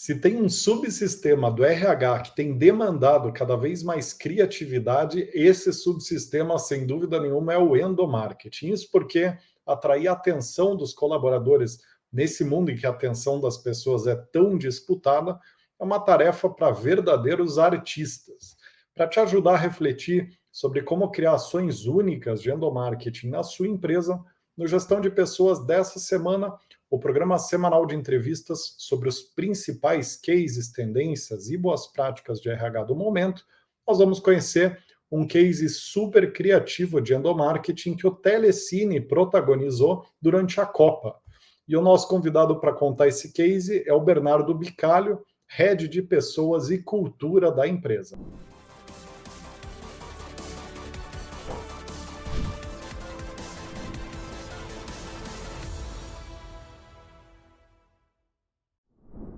Se tem um subsistema do RH que tem demandado cada vez mais criatividade, esse subsistema, sem dúvida nenhuma, é o endomarketing. Isso porque atrair a atenção dos colaboradores nesse mundo em que a atenção das pessoas é tão disputada é uma tarefa para verdadeiros artistas. Para te ajudar a refletir sobre como criar ações únicas de endomarketing na sua empresa, no Gestão de Pessoas dessa semana, o programa semanal de entrevistas sobre os principais cases, tendências e boas práticas de RH do momento, nós vamos conhecer um case super criativo de endomarketing que o Telecine protagonizou durante a Copa. E o nosso convidado para contar esse case é o Bernardo Bicalho, Head de Pessoas e Cultura da empresa.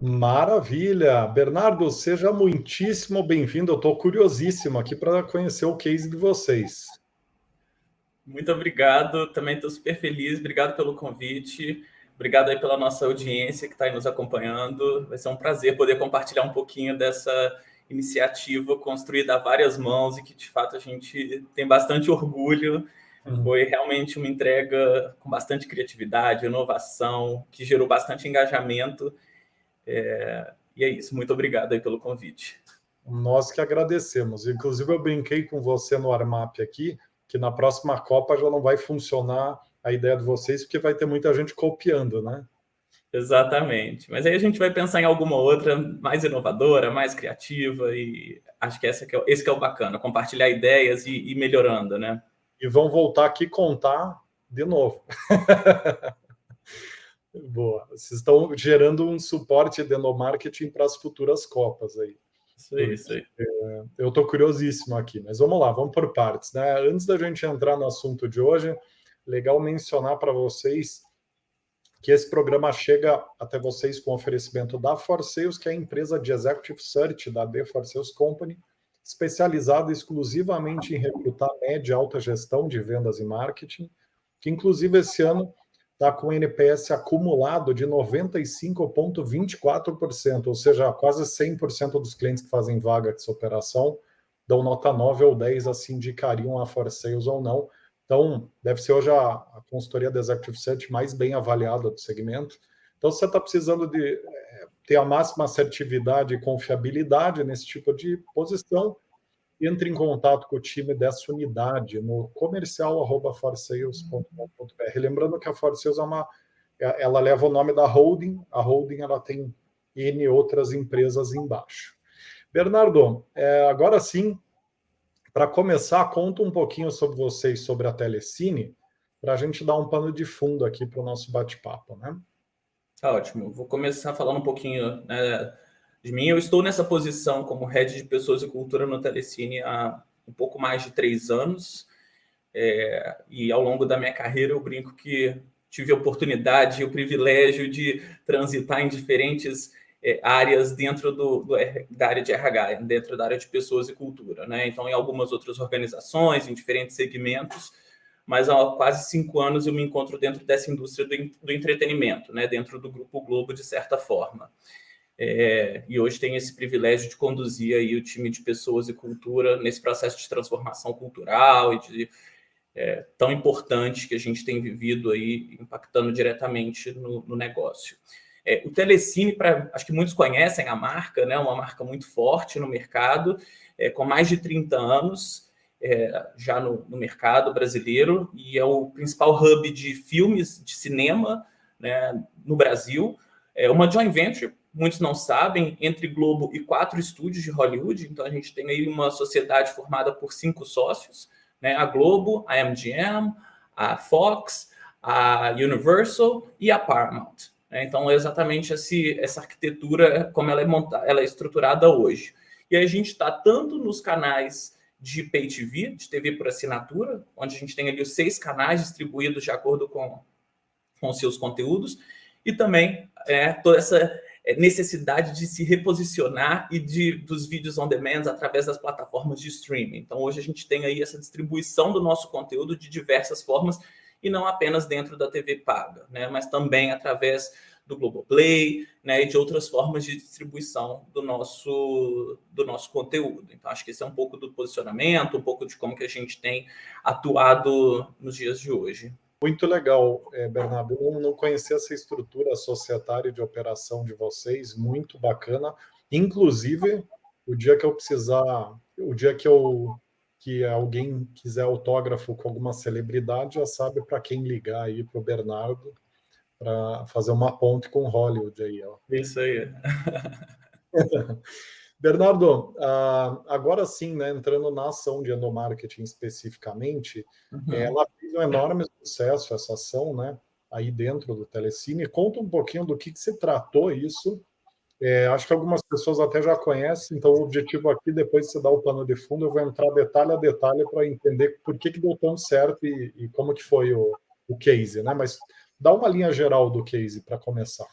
Maravilha! Bernardo, seja muitíssimo bem-vindo. Eu estou curiosíssimo aqui para conhecer o case de vocês. Muito obrigado, também estou super feliz. Obrigado pelo convite. Obrigado aí pela nossa audiência que está aí nos acompanhando. Vai ser um prazer poder compartilhar um pouquinho dessa iniciativa construída a várias mãos e que, de fato, a gente tem bastante orgulho. Foi realmente uma entrega com bastante criatividade, inovação, que gerou bastante engajamento. E é isso. Muito obrigado aí pelo convite. Nós que agradecemos. Inclusive, eu brinquei com você no Armap aqui, que na próxima Copa já não vai funcionar a ideia de vocês, porque vai ter muita gente copiando, né? Exatamente. Mas aí a gente vai pensar em alguma outra mais inovadora, mais criativa, e acho que esse que é o bacana, compartilhar ideias e ir melhorando, né? E vão voltar aqui contar de novo. Boa. Vocês estão gerando um suporte de endomarketing para as futuras Copas aí. Isso aí. Eu estou curiosíssimo aqui, mas vamos lá, vamos por partes, né? Antes da gente entrar no assunto de hoje, legal mencionar para vocês que esse programa chega até vocês com oferecimento da ForSales, que é a empresa de Executive Search da The ForSales Company, especializada exclusivamente em recrutar média e alta gestão de vendas e marketing, que inclusive esse ano está com o NPS acumulado de 95,24%, ou seja, quase 100% dos clientes que fazem vaga dessa operação dão nota 9 ou 10, assim indicariam a ForSales ou não. Então, deve ser hoje a consultoria da Executive Search mais bem avaliada do segmento. Então, se você está precisando de ter a máxima assertividade e confiabilidade nesse tipo de posição, entre em contato com o time dessa unidade no comercial@forsales.com.br. Lembrando que a ForSales ela leva o nome da holding. A holding ela tem N outras empresas embaixo. Bernardo, agora sim, para começar, conta um pouquinho sobre vocês, sobre a Telecine, para a gente dar um pano de fundo aqui para o nosso bate-papo, né? Tá ótimo. Vou começar falando um pouquinho de mim. Eu estou nessa posição como Head de Pessoas e Cultura no Telecine há um pouco mais de 3 anos. E ao longo da minha carreira eu brinco que tive a oportunidade e o privilégio de transitar em diferentes áreas dentro da área de RH, dentro da área de pessoas e cultura, né? Então, em algumas outras organizações, em diferentes segmentos, mas há quase 5 anos eu me encontro dentro dessa indústria do entretenimento, né? Dentro do Grupo Globo, de certa forma. E hoje tenho esse privilégio de conduzir aí o time de pessoas e cultura nesse processo de transformação cultural e tão importante que a gente tem vivido aí, impactando diretamente no negócio. O Telecine, acho que muitos conhecem a marca, né? Uma marca muito forte no mercado, com mais de 30 anos já no mercado brasileiro, e é o principal hub de filmes de cinema, né, no Brasil. É uma joint venture, muitos não sabem, entre Globo e 4 estúdios de Hollywood. Então a gente tem aí uma sociedade formada por 5 sócios, né? A Globo, a MGM, a Fox, a Universal e a Paramount. Então, é exatamente essa arquitetura como ela é estruturada hoje. E a gente está tanto nos canais de Pay TV, de TV por assinatura, onde a gente tem ali os 6 canais distribuídos de acordo com os seus conteúdos, e também toda essa necessidade de se reposicionar e dos vídeos on demand através das plataformas de streaming. Então, hoje a gente tem aí essa distribuição do nosso conteúdo de diversas formas, e não apenas dentro da TV paga, né? Mas também através do Globoplay, né, e de outras formas de distribuição do nosso conteúdo. Então, acho que esse é um pouco do posicionamento, um pouco de como que a gente tem atuado nos dias de hoje. Muito legal, Bernardo. Eu não conhecia essa estrutura societária de operação de vocês, muito bacana. Inclusive, o dia que eu precisar, o dia que alguém quiser autógrafo com alguma celebridade, já sabe para quem ligar aí para o Bernardo, para fazer uma ponte com Hollywood aí, ó. Isso aí. Bernardo, agora sim, né, entrando na ação de endomarketing especificamente, ela fez um enorme sucesso, essa ação, né, aí dentro do Telecine. Conta um pouquinho do que se tratou isso. Acho que algumas pessoas até já conhecem, então o objetivo aqui, depois de você dar o pano de fundo, eu vou entrar detalhe a detalhe para entender por que deu tão certo e como que foi o case, né? Mas dá uma linha geral do case para começar.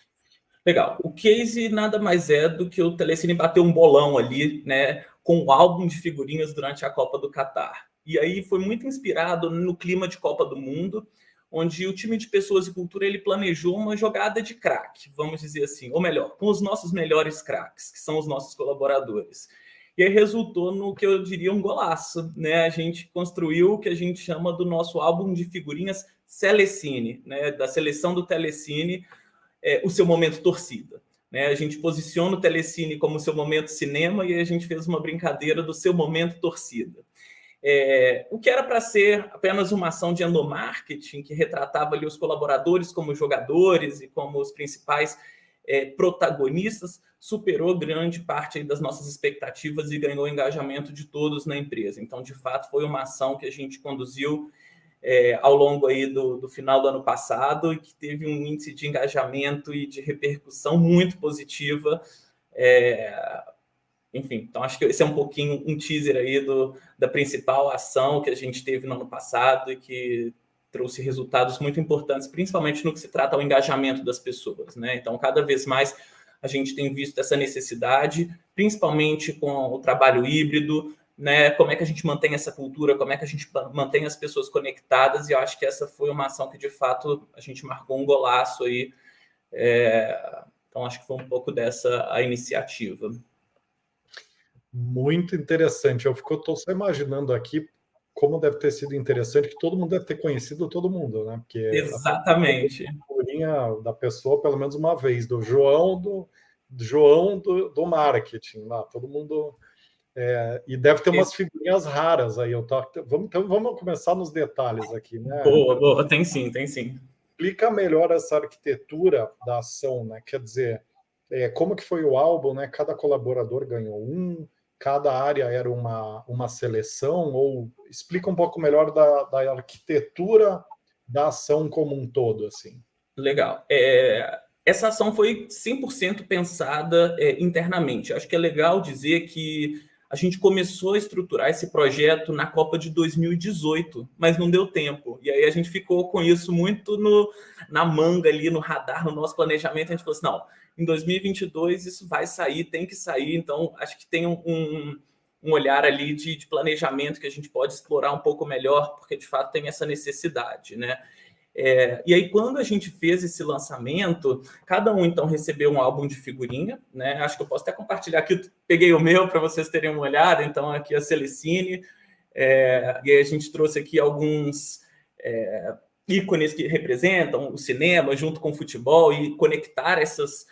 Legal. O case nada mais é do que o Telecine bater um bolão ali, né, com um álbum de figurinhas durante a Copa do Catar. E aí foi muito inspirado no clima de Copa do Mundo, onde o time de Pessoas e Cultura ele planejou uma jogada de craque, vamos dizer assim, ou melhor, com os nossos melhores craques, que são os nossos colaboradores. E aí resultou no que eu diria um golaço, né? A gente construiu o que a gente chama do nosso álbum de figurinhas Telecine, né? Da seleção do Telecine, o seu momento torcida. Né? A gente posiciona o Telecine como seu momento cinema e a gente fez uma brincadeira do seu momento torcida. O que era para ser apenas uma ação de endomarketing, que retratava ali os colaboradores como jogadores e como os principais protagonistas, superou grande parte aí das nossas expectativas e ganhou o engajamento de todos na empresa. Então, de fato, foi uma ação que a gente conduziu ao longo aí do final do ano passado e que teve um índice de engajamento e de repercussão muito positiva. Enfim, então acho que esse é um pouquinho um teaser aí da principal ação que a gente teve no ano passado e que trouxe resultados muito importantes, principalmente no que se trata ao engajamento das pessoas, né? Então, cada vez mais a gente tem visto essa necessidade, principalmente com o trabalho híbrido, né? Como é que a gente mantém essa cultura, como é que a gente mantém as pessoas conectadas, e eu acho que essa foi uma ação que, de fato, a gente marcou um golaço aí. Então, acho que foi um pouco dessa a iniciativa. Muito interessante. Eu estou só imaginando aqui como deve ter sido interessante, que todo mundo deve ter conhecido todo mundo, né? Porque exatamente. A figurinha da pessoa pelo menos uma vez, do João do marketing lá, todo mundo. E deve ter umas figurinhas raras aí. Vamos começar nos detalhes aqui, né? Boa, tem sim. Explica melhor essa arquitetura da ação, né? Quer dizer, como que foi o álbum, né? Cada colaborador ganhou cada área era uma seleção, ou explica um pouco melhor da arquitetura da ação como um todo, assim. Legal. Essa ação foi 100% pensada internamente. Acho que é legal dizer que a gente começou a estruturar esse projeto na Copa de 2018, mas não deu tempo. E aí a gente ficou com isso muito na manga ali, no radar, no nosso planejamento. A gente falou assim, não, em 2022 isso vai sair, tem que sair. Então, acho que tem um olhar ali de planejamento que a gente pode explorar um pouco melhor, porque de fato tem essa necessidade, né? E aí, quando a gente fez esse lançamento, cada um, então, recebeu um álbum de figurinha, né? Acho que eu posso até compartilhar aqui, eu peguei o meu para vocês terem uma olhada, então, aqui a Telecine, e aí a gente trouxe aqui alguns ícones que representam o cinema junto com o futebol e conectar essas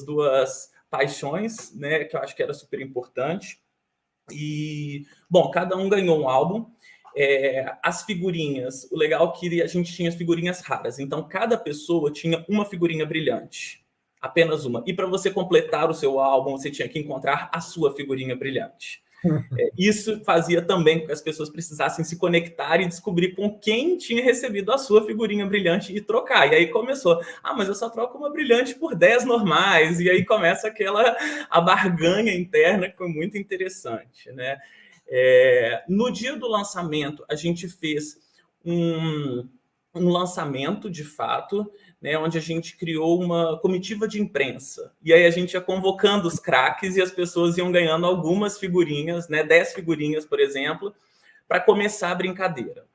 duas paixões, né? Que eu acho que era super importante. E, bom, cada um ganhou um álbum. As figurinhas, o legal é que a gente tinha as figurinhas raras, então cada pessoa tinha uma figurinha brilhante, apenas uma, e para você completar o seu álbum você tinha que encontrar a sua figurinha brilhante. Isso fazia também com que as pessoas precisassem se conectar e descobrir com quem tinha recebido a sua figurinha brilhante e trocar. E aí começou, mas eu só troco uma brilhante por 10 normais, e aí começa a barganha interna, que foi muito interessante, né? No dia do lançamento, a gente fez um lançamento, de fato, né, onde a gente criou uma comitiva de imprensa. E aí a gente ia convocando os craques e as pessoas iam ganhando algumas figurinhas, né, 10 figurinhas, por exemplo, para começar a brincadeira.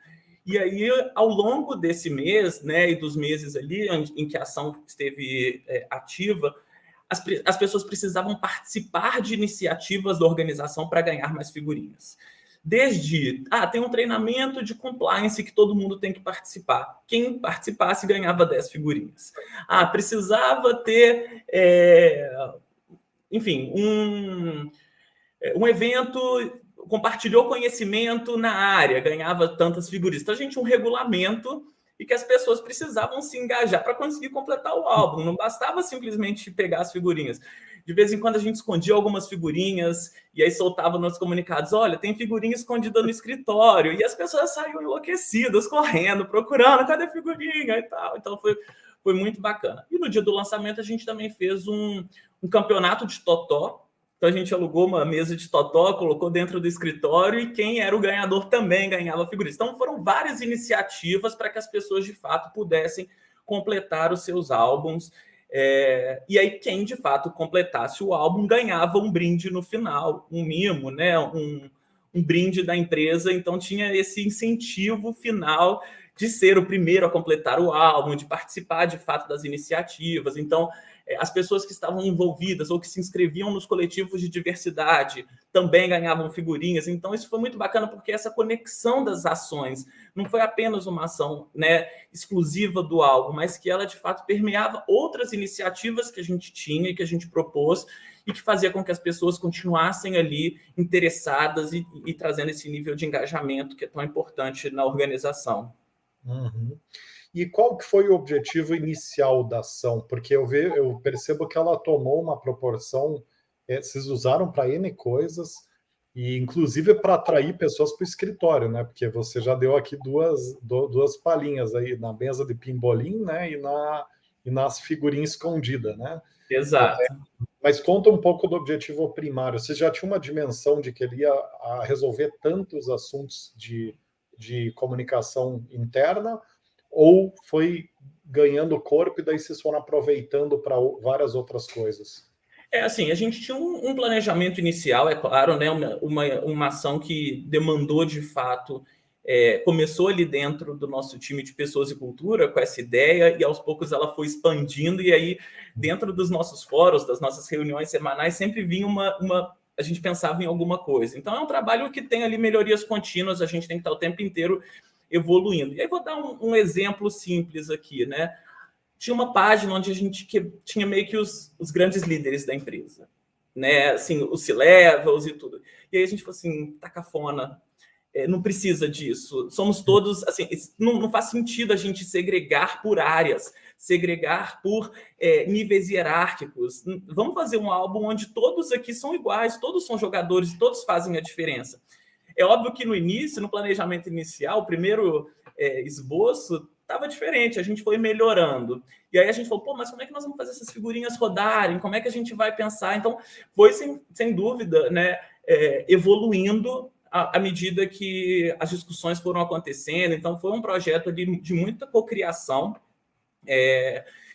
E aí, ao longo desse mês, né, e dos meses ali em que a ação esteve ativa, as pessoas precisavam participar de iniciativas da organização para ganhar mais figurinhas. Desde, tem um treinamento de compliance que todo mundo tem que participar. Quem participasse ganhava 10 figurinhas. Precisava ter, enfim, um evento, compartilhou conhecimento na área, ganhava tantas figurinhas. Então, a gente tinha um regulamento e que as pessoas precisavam se engajar para conseguir completar o álbum. Não bastava simplesmente pegar as figurinhas. De vez em quando a gente escondia algumas figurinhas e aí soltava nos comunicados, olha, tem figurinha escondida no escritório. E as pessoas saíam enlouquecidas, correndo, procurando, cadê a figurinha e tal. Então foi muito bacana. E no dia do lançamento a gente também fez um campeonato de totó. Então a gente alugou uma mesa de totó, colocou dentro do escritório e quem era o ganhador também ganhava figurinhas. Então foram várias iniciativas para que as pessoas de fato pudessem completar os seus álbuns. E aí quem de fato completasse o álbum ganhava um brinde no final, um mimo, né? um brinde da empresa. Então tinha esse incentivo final de ser o primeiro a completar o álbum, de participar de fato das iniciativas. Então as pessoas que estavam envolvidas ou que se inscreviam nos coletivos de diversidade também ganhavam figurinhas. Então, isso foi muito bacana, porque essa conexão das ações não foi apenas uma ação, né, exclusiva do álbum, mas que ela, de fato, permeava outras iniciativas que a gente tinha e que a gente propôs e que fazia com que as pessoas continuassem ali interessadas e trazendo esse nível de engajamento que é tão importante na organização. Uhum. E qual que foi o objetivo inicial da ação? Porque eu percebo que ela tomou uma proporção, vocês usaram para N coisas, e inclusive para atrair pessoas para o escritório, né? Porque você já deu aqui duas palhinhas aí na mesa de pimbolim, né? E nas figurinhas escondidas, né? Exato. Mas conta um pouco do objetivo primário. Você já tinha uma dimensão de que ele ia resolver tantos assuntos de comunicação interna, ou foi ganhando corpo e daí vocês foram aproveitando para várias outras coisas? Assim, a gente tinha um planejamento inicial, é claro, né? Uma ação que demandou, de fato, começou ali dentro do nosso time de pessoas e cultura com essa ideia e aos poucos ela foi expandindo e aí dentro dos nossos fóruns, das nossas reuniões semanais, sempre vinha a gente pensava em alguma coisa. Então é um trabalho que tem ali melhorias contínuas, a gente tem que estar o tempo inteiro evoluindo. E aí vou dar um exemplo simples aqui, né? Tinha uma página onde a gente tinha meio que os grandes líderes da empresa, né? Assim, os C-levels e tudo. E aí a gente falou assim, tá cafona, não precisa disso. Somos todos, assim, não faz sentido a gente segregar por áreas, segregar por níveis hierárquicos. Vamos fazer um álbum onde todos aqui são iguais, todos são jogadores, todos fazem a diferença. É óbvio que no início, no planejamento inicial, o primeiro esboço estava diferente, a gente foi melhorando. E aí a gente falou, mas como é que nós vamos fazer essas figurinhas rodarem? Como é que a gente vai pensar? Então, foi, sem dúvida, né, evoluindo à medida que as discussões foram acontecendo. Então, foi um projeto de muita cocriação.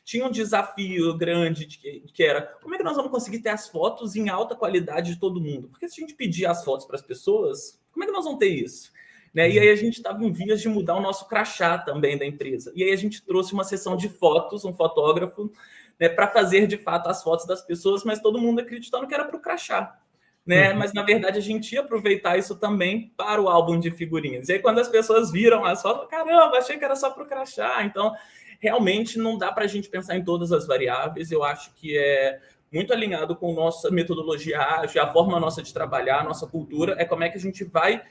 Tinha um desafio grande que era como é que nós vamos conseguir ter as fotos em alta qualidade de todo mundo? Porque se a gente pedir as fotos para as pessoas, como é que nós vamos ter isso? Né? E aí a gente estava em vias de mudar o nosso crachá também da empresa. E aí a gente trouxe uma sessão de fotos, um fotógrafo, né, para fazer de fato as fotos das pessoas, mas todo mundo acreditando que era para o crachá. Né? Mas na verdade a gente ia aproveitar isso também para o álbum de figurinhas. E aí quando as pessoas viram as fotos, caramba, achei que era só para o crachá. Então realmente não dá para a gente pensar em todas as variáveis. Eu acho que é muito alinhado com nossa metodologia ágil, a forma nossa de trabalhar, a nossa cultura, é como é que a gente vai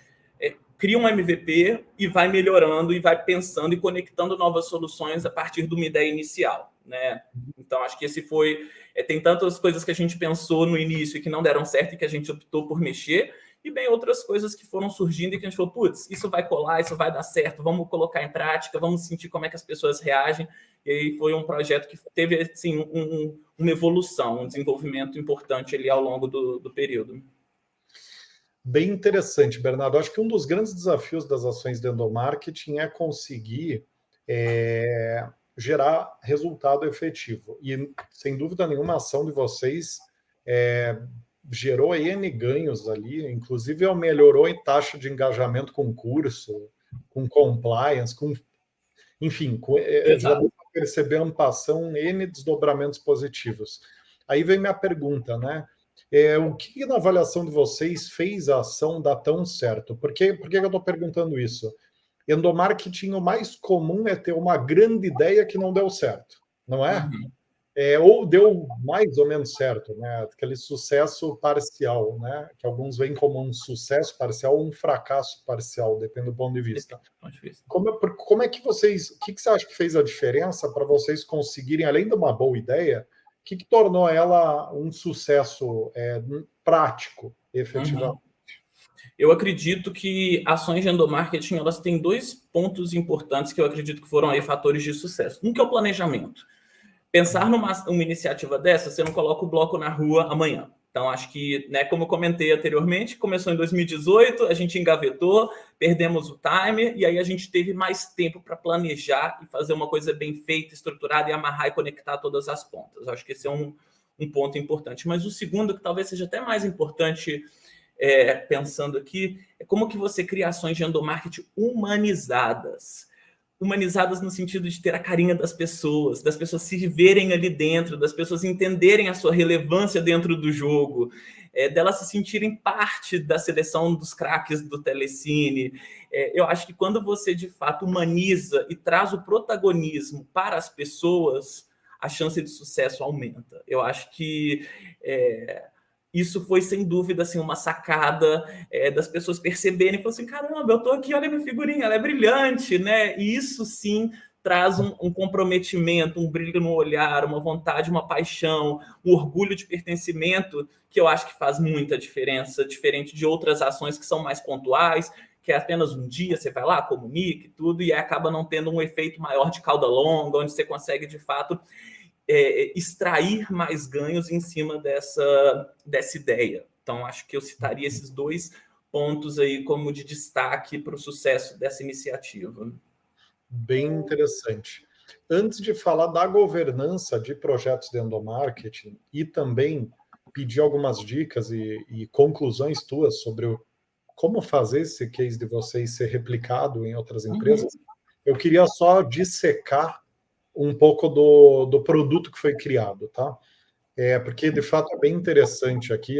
cria um MVP e vai melhorando e vai pensando e conectando novas soluções a partir de uma ideia inicial, né? Então, acho que esse foi... tem tantas coisas que a gente pensou no início e que não deram certo e que a gente optou por mexer, e bem outras coisas que foram surgindo e que a gente falou, putz, isso vai colar, isso vai dar certo, vamos colocar em prática, vamos sentir como é que as pessoas reagem. E aí foi um projeto que teve, assim, uma evolução, um desenvolvimento importante ali ao longo do período. Bem interessante, Bernardo. Acho que um dos grandes desafios das ações de endomarketing é conseguir gerar resultado efetivo. E, sem dúvida nenhuma, a ação de vocês gerou N ganhos ali, inclusive melhorou em taxa de engajamento com o curso. com compliance, enfim, já deu para perceber a ampliação N desdobramentos positivos. Aí vem minha pergunta, né? O que na avaliação de vocês fez a ação dar tão certo? Por que eu estou perguntando isso? Endomarketing, o mais comum é ter uma grande ideia que não deu certo, não é? Uhum. Ou deu mais ou menos certo, né? Aquele sucesso parcial, né? Que alguns veem como um sucesso parcial ou um fracasso parcial, depende do ponto de vista. Como é que vocês... O que você acha que fez a diferença para vocês conseguirem, além de uma boa ideia, o que tornou ela um sucesso prático, efetivamente? Uhum. Eu acredito que ações de endomarketing, elas têm 2 pontos importantes que eu acredito que foram aí fatores de sucesso. Um que é o planejamento. Pensar numa iniciativa dessa, você não coloca o bloco na rua amanhã. Então, acho que, né, como eu comentei anteriormente, começou em 2018, a gente engavetou, perdemos o time, e aí a gente teve mais tempo para planejar e fazer uma coisa bem feita, estruturada, e amarrar e conectar todas as pontas. Acho que esse é um ponto importante. Mas o segundo, que talvez seja até mais importante, pensando aqui, é como que você cria ações de endomarketing humanizadas no sentido de ter a carinha das pessoas se verem ali dentro, das pessoas entenderem a sua relevância dentro do jogo, delas se sentirem parte da seleção dos craques do Telecine. Eu acho que quando você, de fato, humaniza e traz o protagonismo para as pessoas, a chance de sucesso aumenta. Eu acho que isso foi, sem dúvida, assim, uma sacada das pessoas perceberem, falar assim, caramba, eu tô aqui, olha minha figurinha, ela é brilhante, né? E isso, sim, traz um comprometimento, um brilho no olhar, uma vontade, uma paixão, um orgulho de pertencimento, que eu acho que faz muita diferença, diferente de outras ações que são mais pontuais, que é apenas um dia, você vai lá, comunica e tudo, e acaba não tendo um efeito maior de cauda longa, onde você consegue, de fato, extrair mais ganhos em cima dessa ideia. Então, acho que eu citaria esses 2 pontos aí como de destaque para o sucesso dessa iniciativa. Bem interessante. Antes de falar da governança de projetos de endomarketing e também pedir algumas dicas e conclusões tuas sobre como fazer esse case de vocês ser replicado em outras empresas, eu queria só dissecar um pouco do produto que foi criado, tá? Porque, de fato, é bem interessante aqui.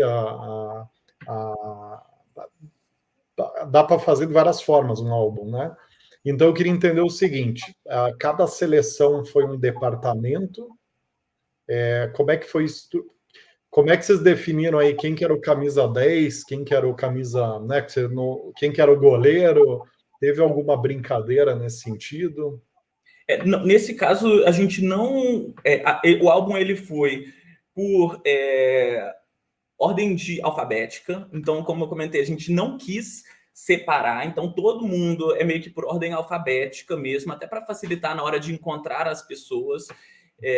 Dá para fazer de várias formas um álbum, né? Então, eu queria entender o seguinte: cada seleção foi um departamento. Como é que foi isso? Como é que vocês definiram aí quem que era o camisa 10, quem que era o camisa, né? Quem que era o goleiro? Teve alguma brincadeira nesse sentido? Nesse caso, a gente não... o álbum ele foi por ordem alfabética. Então, como eu comentei, a gente não quis separar. Então, todo mundo é meio que por ordem alfabética mesmo, até para facilitar na hora de encontrar as pessoas.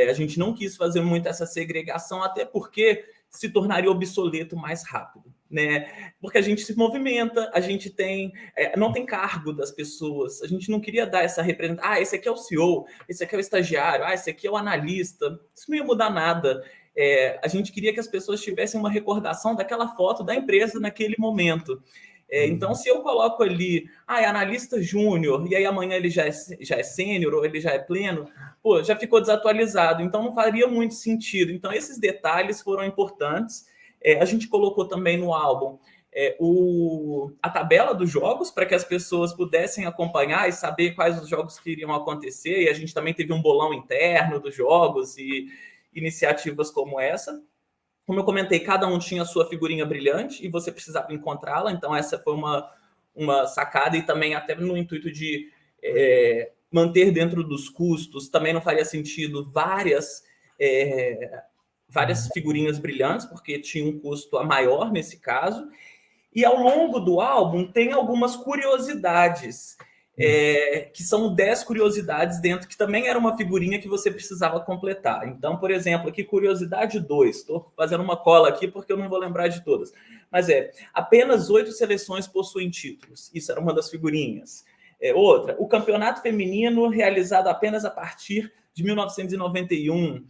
A gente não quis fazer muito essa segregação, até porque se tornaria obsoleto mais rápido, né? Porque a gente se movimenta, a gente tem... não tem cargo das pessoas, a gente não queria dar essa representação. Esse aqui é o CEO, esse aqui é o estagiário, esse aqui é o analista. Isso não ia mudar nada. A gente queria que as pessoas tivessem uma recordação daquela foto da empresa naquele momento. Então, se eu coloco ali, é analista júnior, e aí amanhã ele já é sênior, ou ele já é pleno, já ficou desatualizado, então não faria muito sentido. Então, esses detalhes foram importantes. A gente colocou também no álbum a tabela dos jogos, para que as pessoas pudessem acompanhar e saber quais os jogos que iriam acontecer, e a gente também teve um bolão interno dos jogos e iniciativas como essa. Como eu comentei, cada um tinha a sua figurinha brilhante e você precisava encontrá-la, então essa foi uma sacada, e também até no intuito de manter dentro dos custos, também não faria sentido várias figurinhas brilhantes, porque tinha um custo a maior nesse caso. E ao longo do álbum tem algumas curiosidades, que são 10 curiosidades dentro, que também era uma figurinha que você precisava completar. Então, por exemplo, aqui, curiosidade 2, estou fazendo uma cola aqui porque eu não vou lembrar de todas, mas apenas 8 seleções possuem títulos. Isso era uma das figurinhas. Outra, o campeonato feminino realizado apenas a partir de 1991.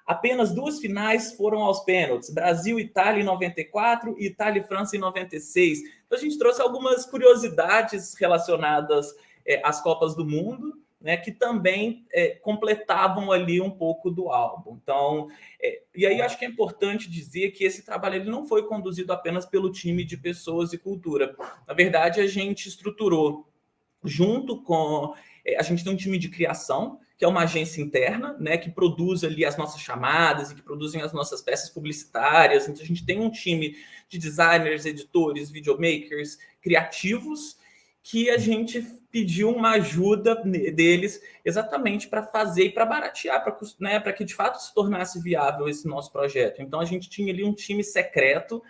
apenas 2 finais foram aos pênaltis, Brasil e Itália em 94 e Itália e França em 96. Então a gente trouxe algumas curiosidades relacionadas às Copas do Mundo, né, que também completavam ali um pouco do álbum. Então, e aí acho que é importante dizer que esse trabalho ele não foi conduzido apenas pelo time de pessoas e cultura. Na verdade, a gente estruturou junto com... a gente tem um time de criação, que é uma agência interna, né, que produz ali as nossas chamadas e que produzem as nossas peças publicitárias. Então, a gente tem um time de designers, editores, videomakers, criativos, que a gente pediu uma ajuda deles exatamente para fazer e para baratear, para que de fato se tornasse viável esse nosso projeto. Então, a gente tinha ali um time secreto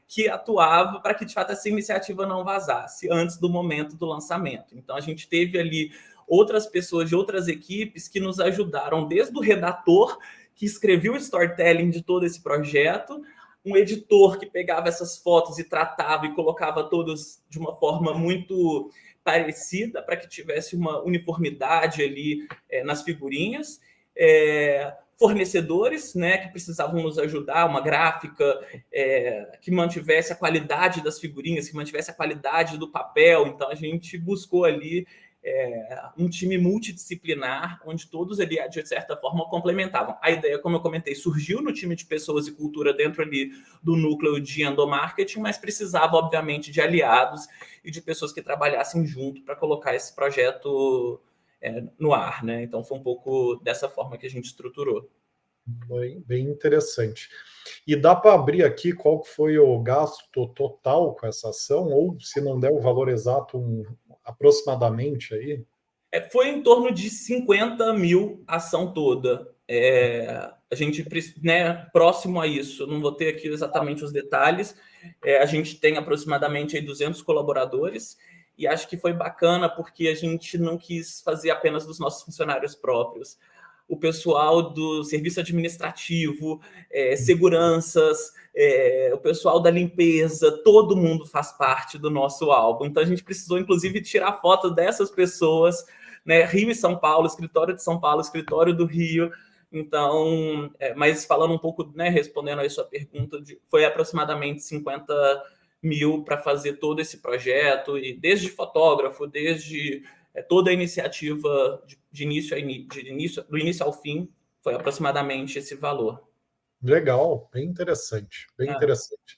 que atuava para que de fato essa iniciativa não vazasse antes do momento do lançamento. Então, a gente teve ali outras pessoas de outras equipes que nos ajudaram, desde o redator que escreveu o storytelling de todo esse projeto, um editor que pegava essas fotos e tratava e colocava todas de uma forma muito parecida para que tivesse uma uniformidade ali nas figurinhas, fornecedores, né, que precisavam nos ajudar, uma gráfica que mantivesse a qualidade das figurinhas, que mantivesse a qualidade do papel. Então a gente buscou ali um time multidisciplinar, onde todos ali, de certa forma, complementavam. A ideia, como eu comentei, surgiu no time de pessoas e cultura dentro ali do núcleo de endomarketing, mas precisava, obviamente, de aliados e de pessoas que trabalhassem junto para colocar esse projeto no ar, né? Então, foi um pouco dessa forma que a gente estruturou. Bem interessante. E dá para abrir aqui qual foi o gasto total com essa ação, ou se não der o valor exato, aproximadamente aí? Foi em torno de 50 mil a ação toda. A gente, né, próximo a isso, não vou ter aqui exatamente os detalhes, a gente tem aproximadamente aí 200 colaboradores, e acho que foi bacana porque a gente não quis fazer apenas dos nossos funcionários próprios. O pessoal do serviço administrativo, seguranças, o pessoal da limpeza, todo mundo faz parte do nosso álbum. Então, a gente precisou, inclusive, tirar foto dessas pessoas, né? Rio e São Paulo, escritório de São Paulo, escritório do Rio. Então, mas falando um pouco, né, respondendo aí sua pergunta, foi aproximadamente 50 mil para fazer todo esse projeto, e desde fotógrafo, desde toda a iniciativa do início ao fim, foi aproximadamente esse valor. Legal, bem interessante, bem interessante.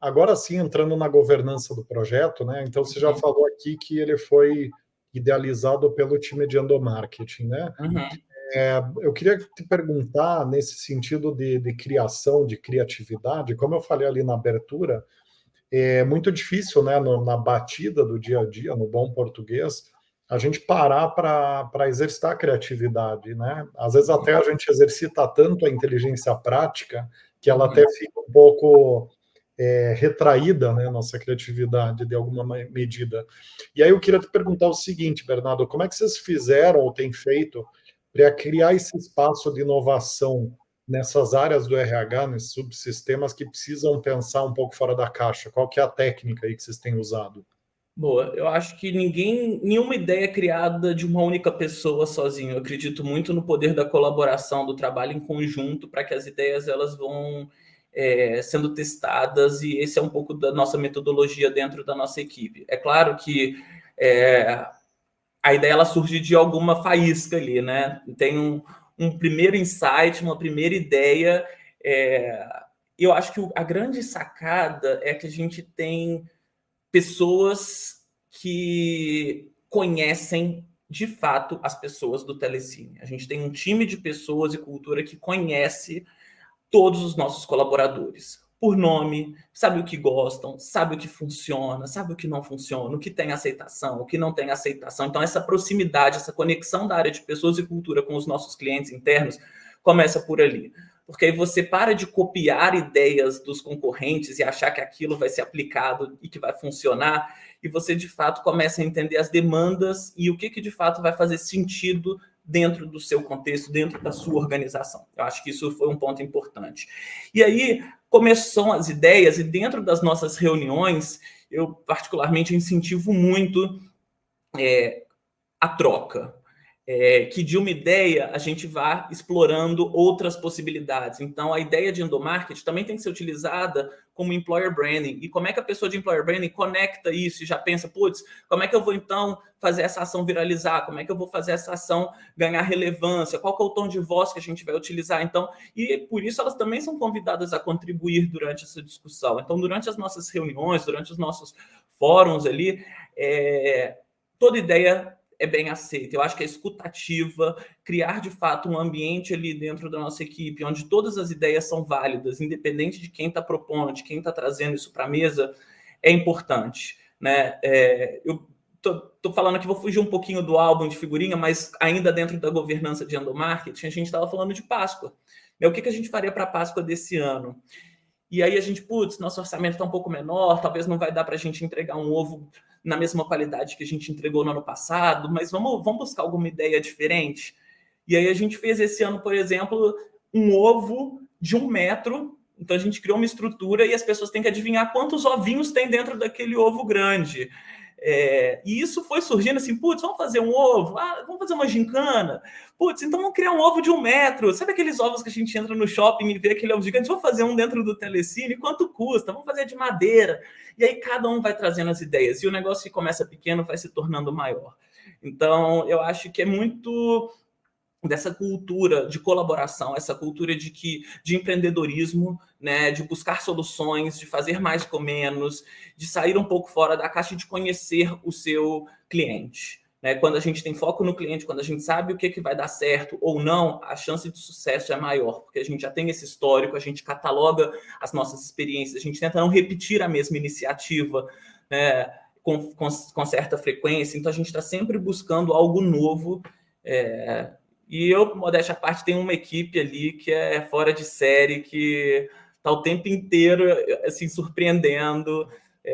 Agora sim, entrando na governança do projeto, né? Então, você já falou aqui que ele foi idealizado pelo time de endomarketing, né? Eu queria te perguntar, nesse sentido de criação, de criatividade, como eu falei ali na abertura, é muito difícil, né, na batida do dia a dia, no bom português, a gente parar para exercitar a criatividade, né? Às vezes até a gente exercita tanto a inteligência prática que ela até fica um pouco retraída, né, nossa criatividade, de alguma medida. E aí eu queria te perguntar o seguinte, Bernardo, como é que vocês fizeram ou têm feito para criar esse espaço de inovação nessas áreas do RH, nesses subsistemas que precisam pensar um pouco fora da caixa? Qual que é a técnica aí que vocês têm usado? Boa, eu acho que nenhuma ideia é criada de uma única pessoa sozinho. Eu acredito muito no poder da colaboração, do trabalho em conjunto, para que as ideias elas vão sendo testadas, e esse é um pouco da nossa metodologia dentro da nossa equipe. É claro que a ideia ela surge de alguma faísca ali, né? Tem um primeiro insight, uma primeira ideia. Eu acho que a grande sacada é que a gente tem pessoas que conhecem de fato as pessoas do Telecine. A gente tem um time de pessoas e cultura que conhece todos os nossos colaboradores por nome, sabe o que gostam, sabe o que funciona, sabe o que não funciona, o que tem aceitação, o que não tem aceitação. Então, essa proximidade, essa conexão da área de pessoas e cultura com os nossos clientes internos começa por ali. Porque aí você para de copiar ideias dos concorrentes e achar que aquilo vai ser aplicado e que vai funcionar, e você, de fato, começa a entender as demandas e o que de fato vai fazer sentido dentro do seu contexto, dentro da sua organização. Eu acho que isso foi um ponto importante. E aí começam as ideias, e dentro das nossas reuniões, eu particularmente incentivo muito a troca. que de uma ideia a gente vá explorando outras possibilidades. Então, a ideia de endomarketing também tem que ser utilizada como employer branding. E como é que a pessoa de employer branding conecta isso e já pensa, putz, como é que eu vou então fazer essa ação viralizar? Como é que eu vou fazer essa ação ganhar relevância? Qual que é o tom de voz que a gente vai utilizar? Então, e por isso elas também são convidadas a contribuir durante essa discussão. Então, durante as nossas reuniões, durante os nossos fóruns ali, toda ideia é bem aceita. Eu acho que a escutativa, criar de fato um ambiente ali dentro da nossa equipe, onde todas as ideias são válidas, independente de quem está propondo, de quem está trazendo isso para a mesa, é importante, né? Eu tô falando que vou fugir um pouquinho do álbum de figurinha, mas ainda dentro da governança de endomarketing, a gente estava falando de Páscoa. O que a gente faria para a Páscoa desse ano? E aí a gente, putz, nosso orçamento está um pouco menor, talvez não vai dar para a gente entregar um ovo na mesma qualidade que a gente entregou no ano passado, mas vamos buscar alguma ideia diferente? E aí a gente fez esse ano, por exemplo, um ovo de 1 metro. Então a gente criou uma estrutura e as pessoas têm que adivinhar quantos ovinhos tem dentro daquele ovo grande. E isso foi surgindo assim, putz, vamos fazer um ovo? Vamos fazer uma gincana? Putz, então vamos criar um ovo de 1 metro. Sabe aqueles ovos que a gente entra no shopping e vê aquele ovo gigante? Vamos fazer um dentro do Telecine? Quanto custa? Vamos fazer de madeira. E aí cada um vai trazendo as ideias. E o negócio que começa pequeno vai se tornando maior. Então, eu acho que é muito dessa cultura de colaboração, essa cultura de empreendedorismo, né, de buscar soluções, de fazer mais com menos, de sair um pouco fora da caixa e de conhecer o seu cliente. Né? Quando a gente tem foco no cliente, quando a gente sabe o que vai dar certo ou não, a chance de sucesso é maior, porque a gente já tem esse histórico, a gente cataloga as nossas experiências, a gente tenta não repetir a mesma iniciativa, né, com certa frequência, então a gente está sempre buscando algo novo. E eu, modéstia à parte, tenho uma equipe ali que é fora de série, que está o tempo inteiro assim, surpreendendo,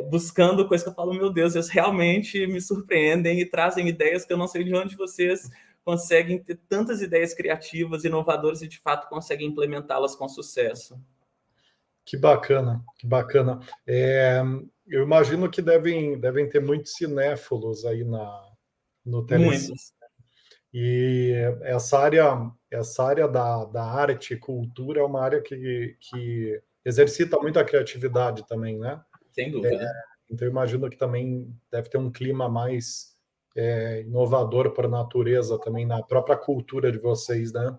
buscando coisas que eu falo, meu Deus, eles realmente me surpreendem e trazem ideias que eu não sei de onde vocês conseguem ter tantas ideias criativas, inovadoras e, de fato, conseguem implementá-las com sucesso. Que bacana, que bacana. Eu imagino que devem ter muitos cinéfilos aí no Telecine. Muitos. E essa área da arte e cultura é uma área que exercita muito a criatividade também, né? Sem dúvida. Então, eu imagino que também deve ter um clima mais inovador por natureza também na própria cultura de vocês, né?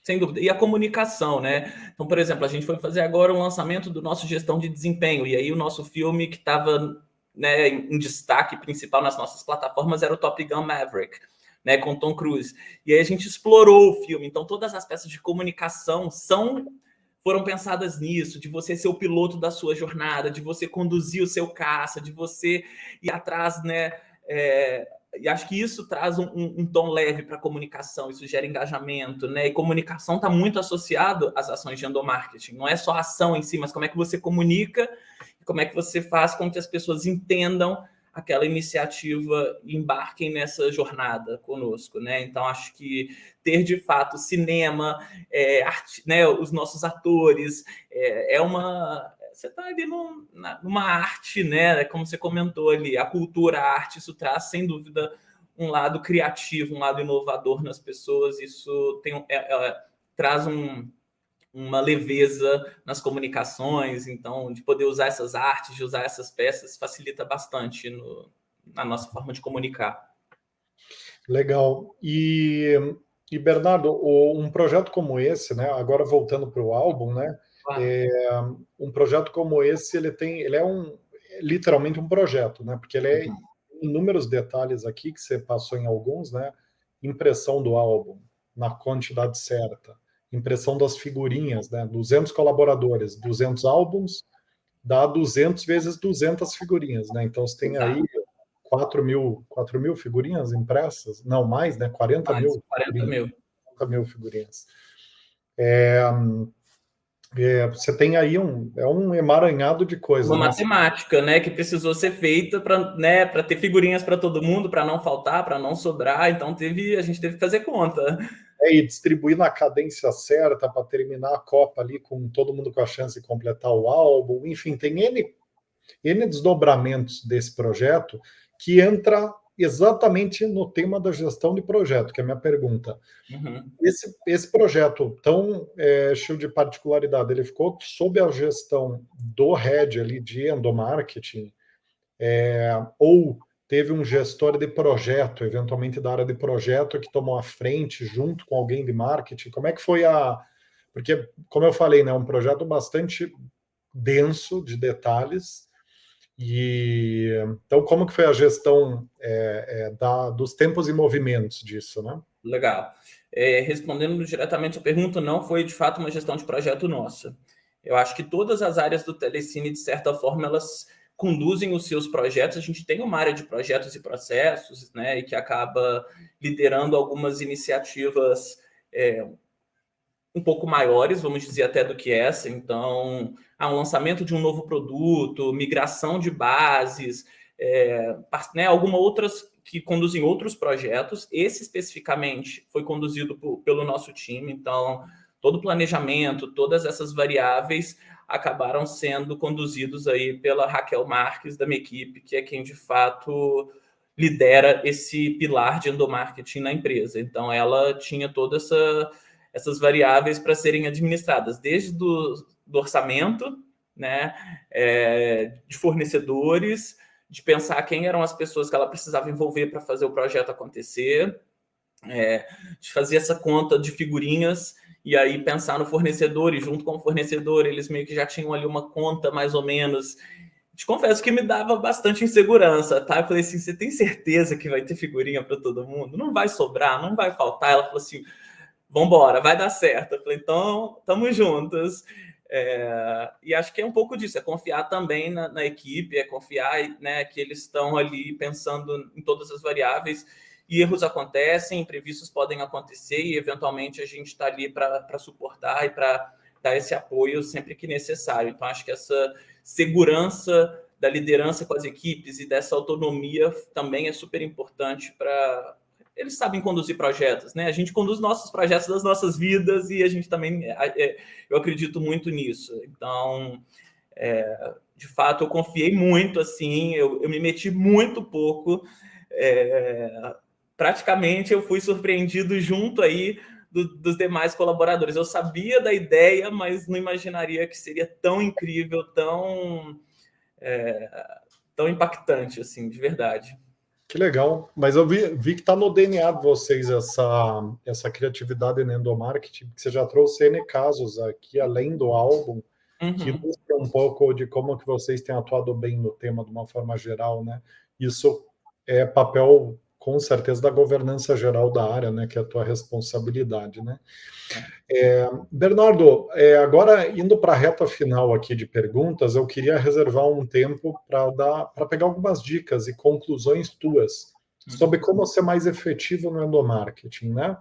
Sem dúvida. E a comunicação, né? Então, por exemplo, a gente foi fazer agora um lançamento do nosso gestão de desempenho, e aí o nosso filme que estava, né, em destaque principal nas nossas plataformas era o Top Gun Maverick, né, com Tom Cruise. E aí a gente explorou o filme. Então, todas as peças de comunicação foram pensadas nisso, de você ser o piloto da sua jornada, de você conduzir o seu caça, de você ir atrás, né? E acho que isso traz um tom leve para a comunicação, isso gera engajamento, né? E comunicação está muito associado às ações de endomarketing. Não é só a ação em si, mas como é que você comunica, como é que você faz com que as pessoas entendam aquela iniciativa e embarquem nessa jornada conosco, né? Então, acho que ter, de fato, cinema, né, os nossos atores, você está ali numa arte, né? Como você comentou ali, a cultura, a arte, isso traz, sem dúvida, um lado criativo, um lado inovador nas pessoas, isso traz uma leveza nas comunicações, então, de poder usar essas artes, de usar essas peças, facilita bastante na nossa forma de comunicar. Legal. E Bernardo, um projeto como esse, né? Agora voltando para o álbum, né? Um projeto como esse, ele é literalmente um projeto, né? Porque ele é inúmeros detalhes aqui que você passou em alguns, né? Impressão do álbum na quantidade certa, impressão das figurinhas, né? 200 colaboradores, 200 álbuns, dá 200 vezes 200 figurinhas, né? Então você tem aí 4 mil figurinhas impressas, não mais, né? 40 mil. 40 mil. 40 mil figurinhas. Você tem aí um emaranhado de coisas. Uma matemática, né, que precisou ser feita para, né, para ter figurinhas para todo mundo, para não faltar, para não sobrar. Então a gente teve que fazer conta. E distribuir na cadência certa para terminar a Copa ali com todo mundo com a chance de completar o álbum. Enfim, tem N desdobramentos desse projeto que entra exatamente no tema da gestão de projeto, que é a minha pergunta. Uhum. Esse projeto tão cheio de particularidade, ele ficou sob a gestão do head ali de endomarketing, ou teve um gestor de projeto, eventualmente da área de projeto, que tomou a frente junto com alguém de marketing? Como é que foi Porque, como eu falei, né, um projeto bastante denso de detalhes. E então, como que foi a gestão dos tempos e movimentos disso, né? Legal. Respondendo diretamente a pergunta, não foi de fato uma gestão de projeto nossa. Eu acho que todas as áreas do Telecine, de certa forma, elas conduzem os seus projetos. A gente tem uma área de projetos e processos, né, e que acaba liderando algumas iniciativas um pouco maiores, vamos dizer, até do que essa. Então, um lançamento de um novo produto, migração de bases, né, algumas outras que conduzem outros projetos. Esse especificamente foi conduzido pelo nosso time, então todo o planejamento, todas essas variáveis acabaram sendo conduzidos aí pela Raquel Marques, da minha equipe, que é quem de fato lidera esse pilar de endomarketing na empresa. Então ela tinha toda essas variáveis para serem administradas, desde do orçamento, né, de fornecedores, de pensar quem eram as pessoas que ela precisava envolver para fazer o projeto acontecer, de fazer essa conta de figurinhas e aí pensar no fornecedor, e junto com o fornecedor eles meio que já tinham ali uma conta mais ou menos. Te confesso que me dava bastante insegurança, tá? Eu falei assim, você tem certeza que vai ter figurinha para todo mundo? Não vai sobrar, não vai faltar. Ela falou assim, vambora, vai dar certo. Eu falei, então, estamos juntos. E acho que é um pouco disso, é confiar também na equipe, é confiar, né, que eles estão ali pensando em todas as variáveis, e erros acontecem, imprevistos podem acontecer, e eventualmente a gente está ali para suportar e para dar esse apoio sempre que necessário. Então, acho que essa segurança da liderança com as equipes e dessa autonomia também é super importante para... Eles sabem conduzir projetos, né? A gente conduz nossos projetos das nossas vidas e a gente também, eu acredito muito nisso. Então, de fato, eu confiei muito, assim, eu me meti muito pouco. Praticamente, eu fui surpreendido junto aí dos demais colaboradores. Eu sabia da ideia, mas não imaginaria que seria tão incrível, tão impactante, assim, de verdade. Que legal. Mas eu vi que está no DNA de vocês essa criatividade no endomarketing, que você já trouxe N casos aqui, além do álbum, que Uhum. ilustra um pouco de como que vocês têm atuado bem no tema de uma forma geral, né? Isso é papel, com certeza, da governança geral da área, né? Que é a tua responsabilidade, né? Bernardo, agora indo para a reta final aqui de perguntas, eu queria reservar um tempo para pegar algumas dicas e conclusões tuas sobre como ser mais efetivo no endomarketing, né?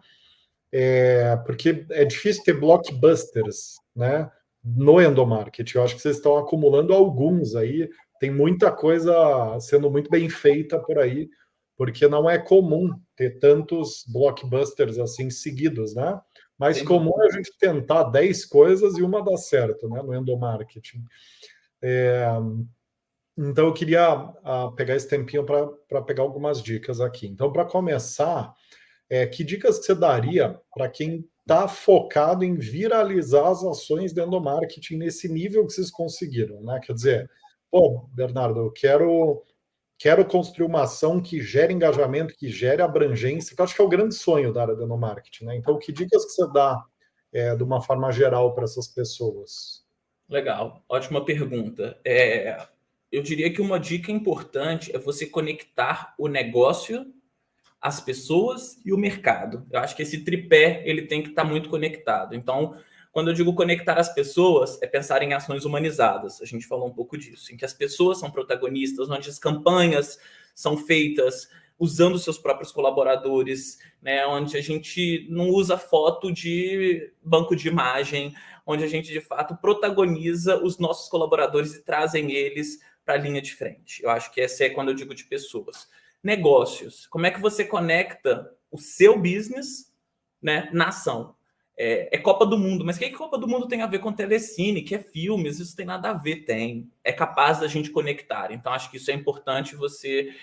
Porque é difícil ter blockbusters, né? No endomarketing, eu acho que vocês estão acumulando alguns aí, tem muita coisa sendo muito bem feita por aí, porque não é comum ter tantos blockbusters assim seguidos, né? Mais Sem dúvida. comum é a gente tentar 10 coisas e uma dá certo, né? No endomarketing. Então eu queria pegar esse tempinho para pegar algumas dicas aqui. Então, para começar, que dicas que você daria para quem está focado em viralizar as ações de endomarketing nesse nível que vocês conseguiram, né? Quer dizer, pô, Bernardo, eu quero construir uma ação que gere engajamento, que gere abrangência, que eu acho que é o grande sonho da área do endomarketing, né? Então, que dicas que você dá de uma forma geral para essas pessoas? Legal, ótima pergunta. Eu diria que uma dica importante é você conectar o negócio, as pessoas e o mercado. Eu acho que esse tripé ele tem que estar muito conectado. Então, quando eu digo conectar as pessoas, é pensar em ações humanizadas. A gente falou um pouco disso, em que as pessoas são protagonistas, onde as campanhas são feitas usando seus próprios colaboradores, né? Onde a gente não usa foto de banco de imagem, onde a gente de fato protagoniza os nossos colaboradores e trazem eles para a linha de frente. Eu acho que essa é quando eu digo de pessoas. Negócios. Como é que você conecta o seu business, né, na ação? é Copa do Mundo. Mas o que Copa do Mundo tem a ver com telecine, que é filmes? Isso tem nada a ver, tem. É capaz da gente conectar. Então, acho que isso é importante, você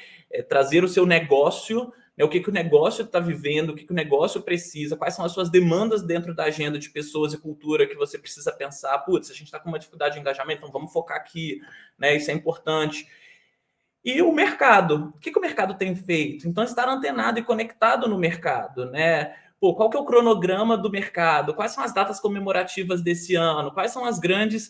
trazer o seu negócio, né, o que o negócio está vivendo, o que o negócio precisa, quais são as suas demandas dentro da agenda de pessoas e cultura que você precisa pensar. Putz, a gente está com uma dificuldade de engajamento, então vamos focar aqui, né? Isso é importante. E o mercado, o que o mercado tem feito? Então, estar antenado e conectado no mercado, né? Pô, qual que é o cronograma do mercado? Quais são as datas comemorativas desse ano? Quais são as grandes...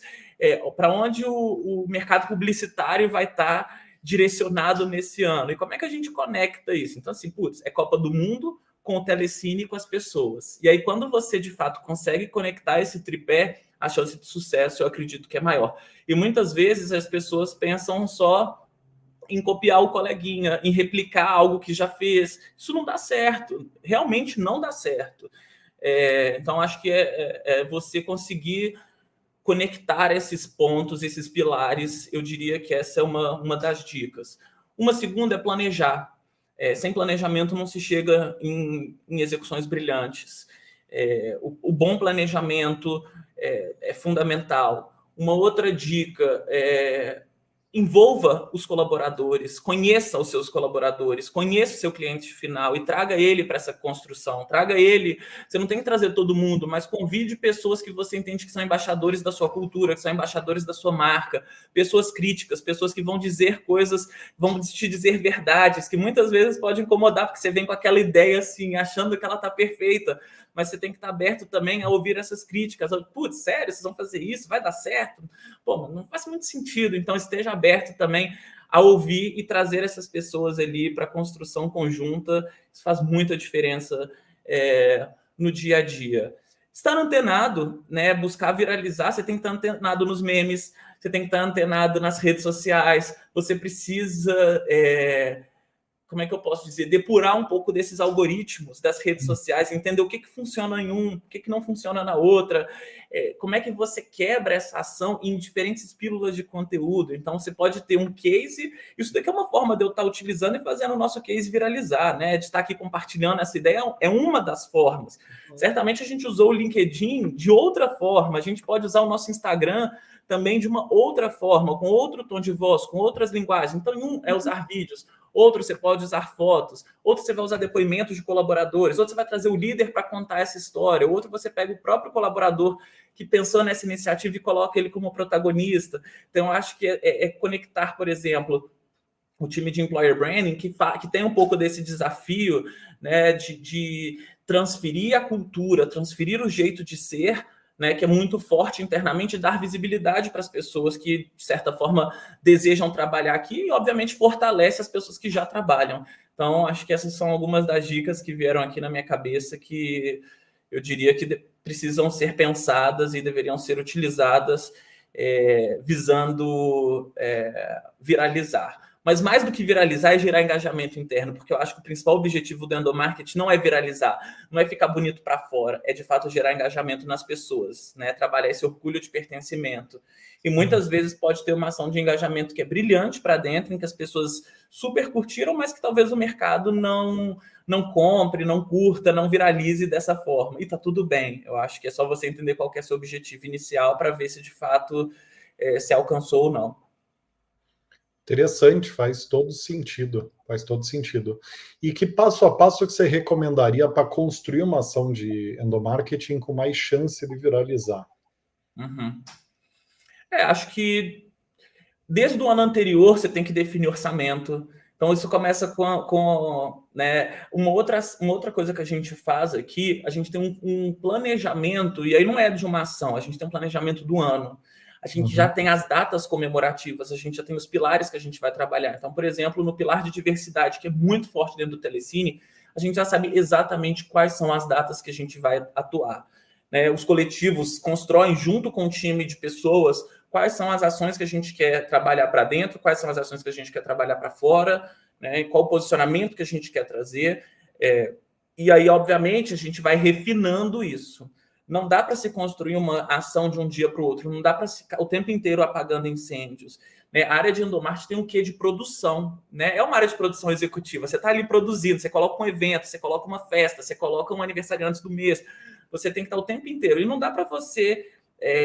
para onde o mercado publicitário vai estar direcionado nesse ano? E como é que a gente conecta isso? Então, assim, putz, é Copa do Mundo com o telecine e com as pessoas. E aí, quando você, de fato, consegue conectar esse tripé, a chance de sucesso, eu acredito que é maior. E muitas vezes as pessoas pensam só em copiar o coleguinha, em replicar algo que já fez. Isso não dá certo, realmente não dá certo. Então, acho que é você conseguir conectar esses pontos, esses pilares. Eu diria que essa é uma das dicas. Uma segunda é planejar. Sem planejamento não se chega em execuções brilhantes. O bom planejamento é fundamental. Uma outra dica envolva os colaboradores, conheça os seus colaboradores, conheça o seu cliente final e traga ele para essa construção, traga ele. Você não tem que trazer todo mundo, mas convide pessoas que você entende que são embaixadores da sua cultura, que são embaixadores da sua marca, pessoas críticas, pessoas que vão dizer coisas, vão te dizer verdades, que muitas vezes pode incomodar, porque você vem com aquela ideia assim, achando que ela está perfeita, mas você tem que estar aberto também a ouvir essas críticas. Putz, sério, vocês vão fazer isso? Vai dar certo? Pô, não faz muito sentido. Então, esteja aberto também a ouvir e trazer essas pessoas ali para a construção conjunta. Isso faz muita diferença no dia a dia. Estar antenado, né? Buscar viralizar, você tem que estar antenado nos memes, você tem que estar antenado nas redes sociais, você precisa... como é que eu posso dizer, depurar um pouco desses algoritmos das redes sociais, entender o que funciona em um, o que não funciona na outra, como é que você quebra essa ação em diferentes pílulas de conteúdo. Então, você pode ter um case, isso daqui é uma forma de eu estar utilizando e fazendo o nosso case viralizar, né? De estar aqui compartilhando essa ideia é uma das formas. Certamente a gente usou o LinkedIn de outra forma, a gente pode usar o nosso Instagram também de uma outra forma, com outro tom de voz, com outras linguagens. Então, um é usar vídeos, outro você pode usar fotos, outro você vai usar depoimentos de colaboradores, outro você vai trazer o líder para contar essa história, outro você pega o próprio colaborador que pensou nessa iniciativa e coloca ele como protagonista. Então, eu acho que é conectar, por exemplo, o time de Employer Branding, que tem um pouco desse desafio, né, de transferir a cultura, transferir o jeito de ser, né, que é muito forte internamente, dar visibilidade para as pessoas que, de certa forma, desejam trabalhar aqui e, obviamente, fortalece as pessoas que já trabalham. Então, acho que essas são algumas das dicas que vieram aqui na minha cabeça que eu diria que precisam ser pensadas e deveriam ser utilizadas visando viralizar. Mas mais do que viralizar é gerar engajamento interno, porque eu acho que o principal objetivo do endomarketing não é viralizar, não é ficar bonito para fora, é de fato gerar engajamento nas pessoas, né? Trabalhar esse orgulho de pertencimento. E muitas vezes pode ter uma ação de engajamento que é brilhante para dentro, em que as pessoas super curtiram, mas que talvez o mercado não compre, não curta, não viralize dessa forma. E tá tudo bem. Eu acho que é só você entender qual que é seu objetivo inicial para ver se de fato se alcançou ou não. Interessante, faz todo sentido. Faz todo sentido. E que passo a passo que você recomendaria para construir uma ação de endomarketing com mais chance de viralizar? Uhum. Acho que desde o ano anterior você tem que definir orçamento. Então, isso começa com né, uma outra coisa que a gente faz aqui, a gente tem um planejamento, e aí não é de uma ação, a gente tem um planejamento do ano. A gente já tem as datas comemorativas, a gente já tem os pilares que a gente vai trabalhar. Então, por exemplo, no pilar de diversidade, que é muito forte dentro do Telecine, a gente já sabe exatamente quais são as datas que a gente vai atuar. Né? Os coletivos constroem junto com o time de pessoas quais são as ações que a gente quer trabalhar para dentro, quais são as ações que a gente quer trabalhar para fora, né? Qual o posicionamento que a gente quer trazer. E aí, obviamente, a gente vai refinando isso. Não dá para se construir uma ação de um dia para o outro, não dá para ficar o tempo inteiro apagando incêndios. Né? A área de endomarketing tem um quê de produção, né? É uma área de produção executiva. Você está ali produzindo, você coloca um evento, você coloca uma festa, você coloca um aniversário antes do mês, Você tem que estar o tempo inteiro. E não dá para você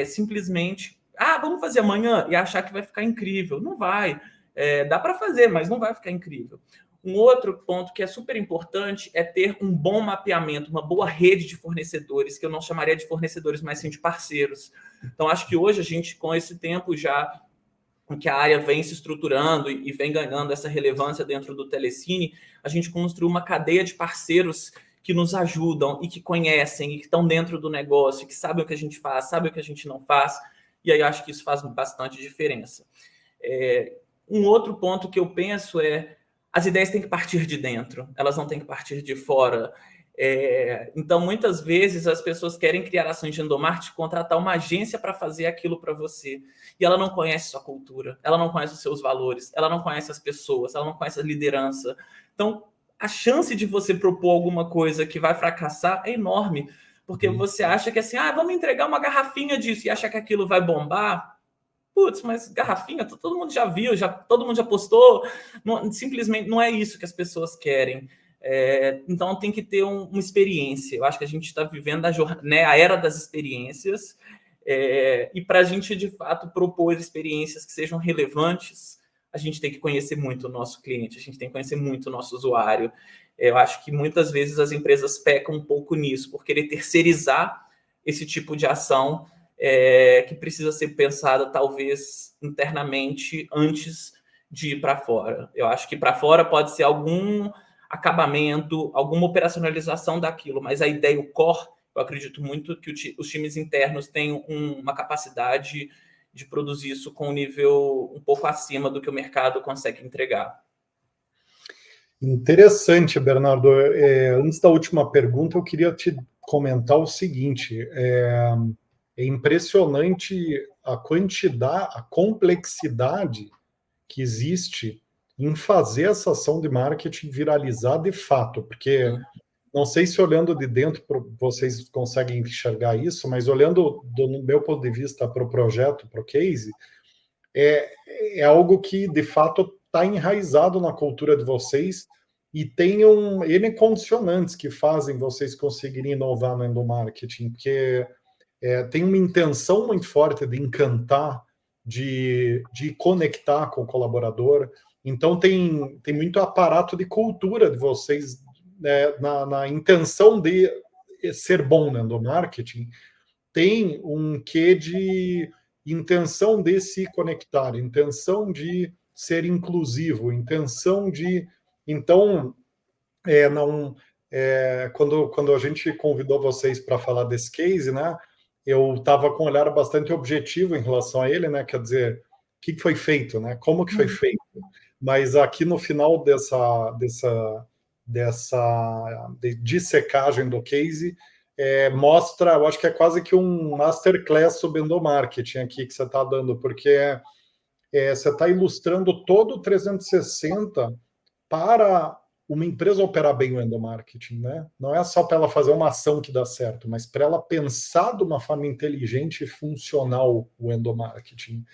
simplesmente, vamos fazer amanhã e achar que vai ficar incrível. Não vai. Dá para fazer, mas não vai ficar incrível. Um outro ponto que é super importante é ter um bom mapeamento, uma boa rede de fornecedores, que eu não chamaria de fornecedores, mas sim de parceiros. Então, acho que hoje a gente, com esse tempo já em que a área vem se estruturando e vem ganhando essa relevância dentro do Telecine, a gente construiu uma cadeia de parceiros que nos ajudam e que conhecem e que estão dentro do negócio, que sabem o que a gente faz, sabem o que a gente não faz, e aí eu acho que isso faz bastante diferença. Um outro ponto que eu penso as ideias têm que partir de dentro, elas não têm que partir de fora. Então, muitas vezes, as pessoas querem criar ações de endomarketing, contratar uma agência para fazer aquilo para você. E ela não conhece sua cultura, ela não conhece os seus valores, ela não conhece as pessoas, ela não conhece a liderança. Então, a chance de você propor alguma coisa que vai fracassar é enorme, porque você acha que assim, vamos entregar uma garrafinha disso e acha que aquilo vai bombar. Putz, mas garrafinha, todo mundo já viu, todo mundo já postou. Simplesmente não é isso que as pessoas querem. Então tem que ter uma experiência. Eu acho que a gente está vivendo a era das experiências, e para a gente de fato propor experiências que sejam relevantes, a gente tem que conhecer muito o nosso cliente, a gente tem que conhecer muito o nosso usuário. Eu acho que muitas vezes as empresas pecam um pouco nisso, por querer terceirizar esse tipo de ação que precisa ser pensada talvez internamente antes de ir para fora. Eu acho que para fora pode ser algum acabamento, alguma operacionalização daquilo, mas a ideia, o core, eu acredito muito que os times internos têm uma capacidade de produzir isso com um nível um pouco acima do que o mercado consegue entregar. Interessante, Bernardo. Antes da última pergunta, eu queria te comentar o seguinte: é impressionante a quantidade, a complexidade que existe em fazer essa ação de marketing viralizar de fato, porque não sei se olhando de dentro vocês conseguem enxergar isso, mas olhando do meu ponto de vista para o projeto, para o case, é algo que de fato está enraizado na cultura de vocês e tem N condicionantes que fazem vocês conseguirem inovar no endomarketing, porque tem uma intenção muito forte de encantar, de conectar com o colaborador. Então, tem muito aparato de cultura de vocês, né, na intenção de ser bom no endomarketing. Tem um quê de intenção de se conectar, intenção de ser inclusivo, intenção de... Então, não... quando a gente convidou vocês para falar desse case, né, eu estava com um olhar bastante objetivo em relação a ele, né, quer dizer, o que foi feito, né, como que foi feito. Mas aqui no final dessa dissecagem do case, mostra, eu acho que é quase que um masterclass sobre endomarketing aqui que você está dando, porque você está ilustrando todo o 360 para uma empresa operar bem o endomarketing, né? Não é só para ela fazer uma ação que dá certo, mas para ela pensar de uma forma inteligente e funcional o endomarketing.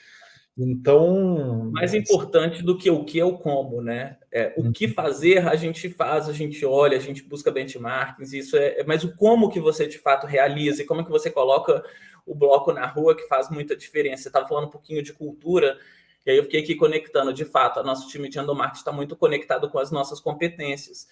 Então... Mais importante do que o que é o como, né? O que fazer, a gente faz, a gente olha, a gente busca benchmarks, isso mas o como que você de fato realiza e como que você coloca o bloco na rua que faz muita diferença. Você estava falando um pouquinho de cultura, e aí eu fiquei aqui conectando, de fato, o nosso time de endomarketing está muito conectado com as nossas competências,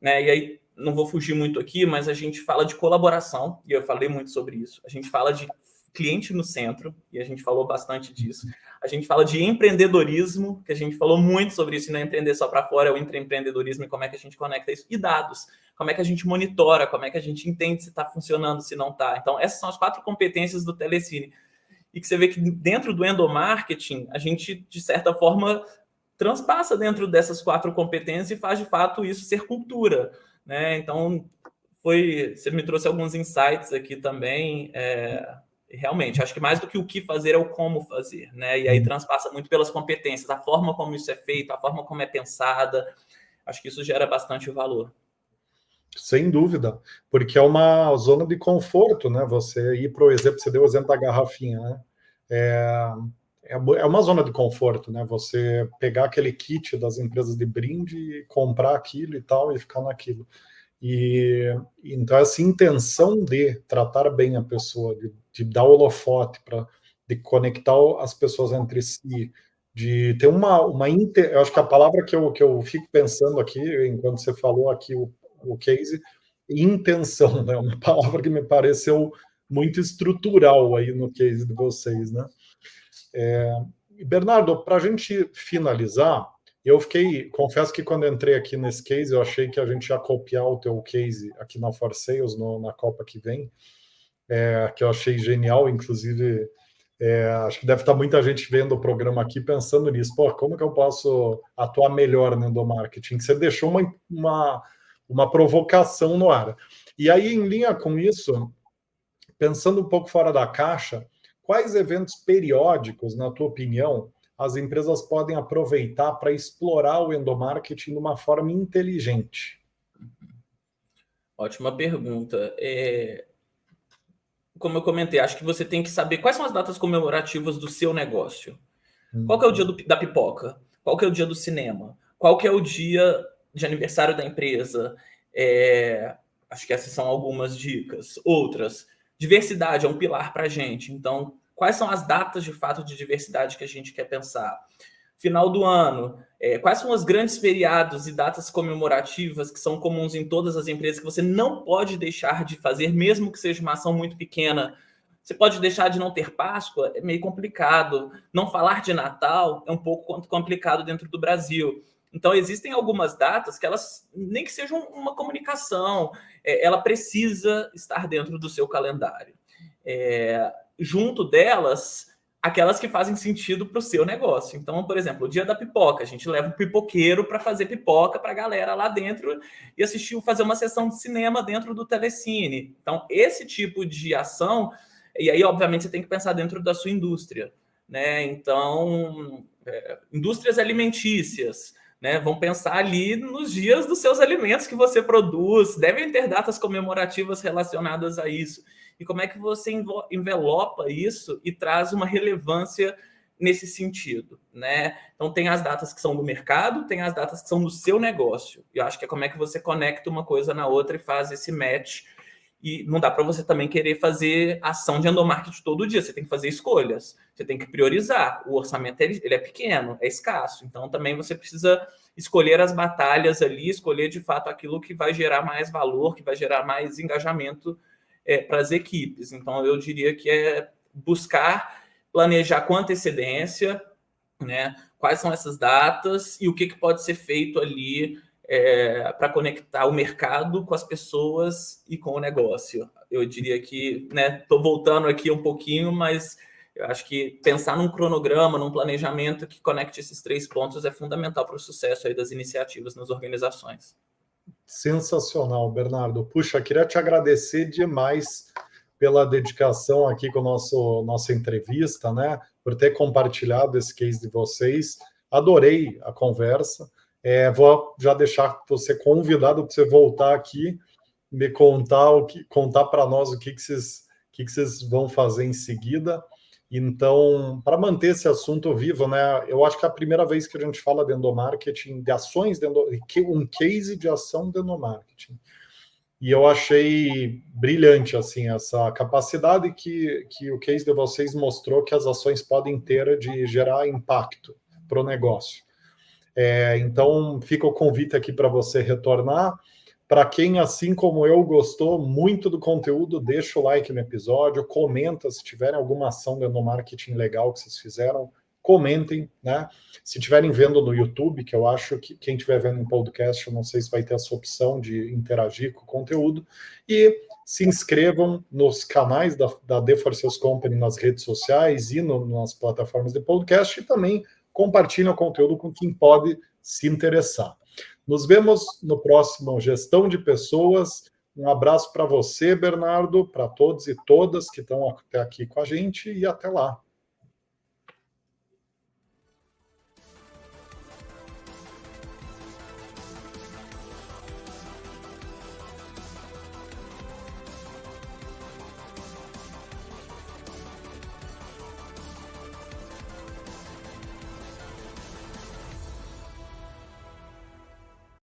né? E aí, não vou fugir muito aqui, mas a gente fala de colaboração, e eu falei muito sobre isso. A gente fala de cliente no centro, e a gente falou bastante disso. A gente fala de empreendedorismo, que a gente falou muito sobre isso, e não é empreender só para fora, é o empreendedorismo e como é que a gente conecta isso. E dados, como é que a gente monitora, como é que a gente entende se está funcionando, se não está. Então, essas são as 4 competências do Telecine. E que você vê que dentro do endomarketing, a gente, de certa forma, transpassa dentro dessas 4 competências e faz, de fato, isso ser cultura, né? Então, você me trouxe alguns insights aqui também, realmente, acho que mais do que o que fazer é o como fazer, né? E aí transpassa muito pelas competências, a forma como isso é feito, a forma como é pensada, acho que isso gera bastante valor. Sem dúvida, porque é uma zona de conforto, né? Você ir para o exemplo, você deu o exemplo da garrafinha, né? É uma zona de conforto, né? Você pegar aquele kit das empresas de brinde, comprar aquilo e tal, e ficar naquilo. E então essa intenção de tratar bem a pessoa, de dar holofote, de conectar as pessoas entre si, de ter eu acho que a palavra que eu fico pensando aqui, enquanto você falou aqui o case, intenção, né? Uma palavra que me pareceu muito estrutural aí no case de vocês, né? Bernardo, para a gente finalizar, confesso que quando entrei aqui nesse case, eu achei que a gente ia copiar o teu case aqui na For Sales, na Copa que vem, que eu achei genial, inclusive, acho que deve estar muita gente vendo o programa aqui pensando nisso. Pô, como que eu posso atuar melhor no endomarketing? Você deixou uma provocação no ar. E aí, em linha com isso, pensando um pouco fora da caixa, quais eventos periódicos, na tua opinião, as empresas podem aproveitar para explorar o endomarketing de uma forma inteligente? Ótima pergunta. Como eu comentei, acho que você tem que saber quais são as datas comemorativas do seu negócio. Qual que é o dia da pipoca? Qual que é o dia do cinema? Qual que é o dia de aniversário da empresa? Acho que essas são algumas dicas. Outras, diversidade é um pilar para a gente. Então, quais são as datas de fato de diversidade que a gente quer pensar? Final do ano, quais são os grandes feriados e datas comemorativas que são comuns em todas as empresas que você não pode deixar de fazer, mesmo que seja uma ação muito pequena? Você pode deixar de não ter Páscoa, é meio complicado. Não falar de Natal é um pouco complicado dentro do Brasil. Então, existem algumas datas que elas, nem que sejam uma comunicação, ela precisa estar dentro do seu calendário. Junto delas, aquelas que fazem sentido para o seu negócio. Então, por exemplo, o dia da pipoca, a gente leva um pipoqueiro para fazer pipoca para a galera lá dentro e fazer uma sessão de cinema dentro do Telecine. Então, esse tipo de ação, e aí, obviamente, você tem que pensar dentro da sua indústria, né? Então, indústrias alimentícias, né? Vão pensar ali nos dias dos seus alimentos que você produz, devem ter datas comemorativas relacionadas a isso. E como é que você envelopa isso e traz uma relevância nesse sentido, né? Então, tem as datas que são do mercado, tem as datas que são do seu negócio. Eu acho que é como é que você conecta uma coisa na outra e faz esse match. E não dá para você também querer fazer ação de endomarketing todo dia. Você tem que fazer escolhas. Você tem que priorizar. O orçamento ele é pequeno, é escasso. Então, também você precisa escolher as batalhas ali, escolher de fato aquilo que vai gerar mais valor, que vai gerar mais engajamento para as equipes. Então, eu diria que é buscar planejar com antecedência, né, quais são essas datas e o que pode ser feito ali para conectar o mercado com as pessoas e com o negócio. Eu diria que, né, estou voltando aqui um pouquinho, mas eu acho que pensar num cronograma, num planejamento que conecte esses 3 pontos é fundamental para o sucesso aí das iniciativas nas organizações. Sensacional, Bernardo. Puxa, queria te agradecer demais pela dedicação aqui com nossa entrevista, né? Por ter compartilhado esse case de vocês. Adorei a conversa. Vou já deixar você convidado para você voltar aqui, me contar para nós o que vocês vão fazer em seguida. Então, para manter esse assunto vivo, né? Eu acho que é a primeira vez que a gente fala de endomarketing, de ações um case de ação de endomarketing. E eu achei brilhante assim essa capacidade que o case de vocês mostrou que as ações podem ter de gerar impacto para o negócio. Então, fica o convite aqui para você retornar. Para quem, assim como eu, gostou muito do conteúdo, deixa o like no episódio, comenta se tiverem alguma ação de endomarketing legal que vocês fizeram, comentem, né? Se estiverem vendo no YouTube, que eu acho que quem estiver vendo em podcast, eu não sei se vai ter essa opção de interagir com o conteúdo, e se inscrevam nos canais da The4 Sales Company nas redes sociais e nas plataformas de podcast, e também compartilhem o conteúdo com quem pode se interessar. Nos vemos no próximo Gestão de Pessoas. Um abraço para você, Bernardo, para todos e todas que estão até aqui com a gente, e até lá.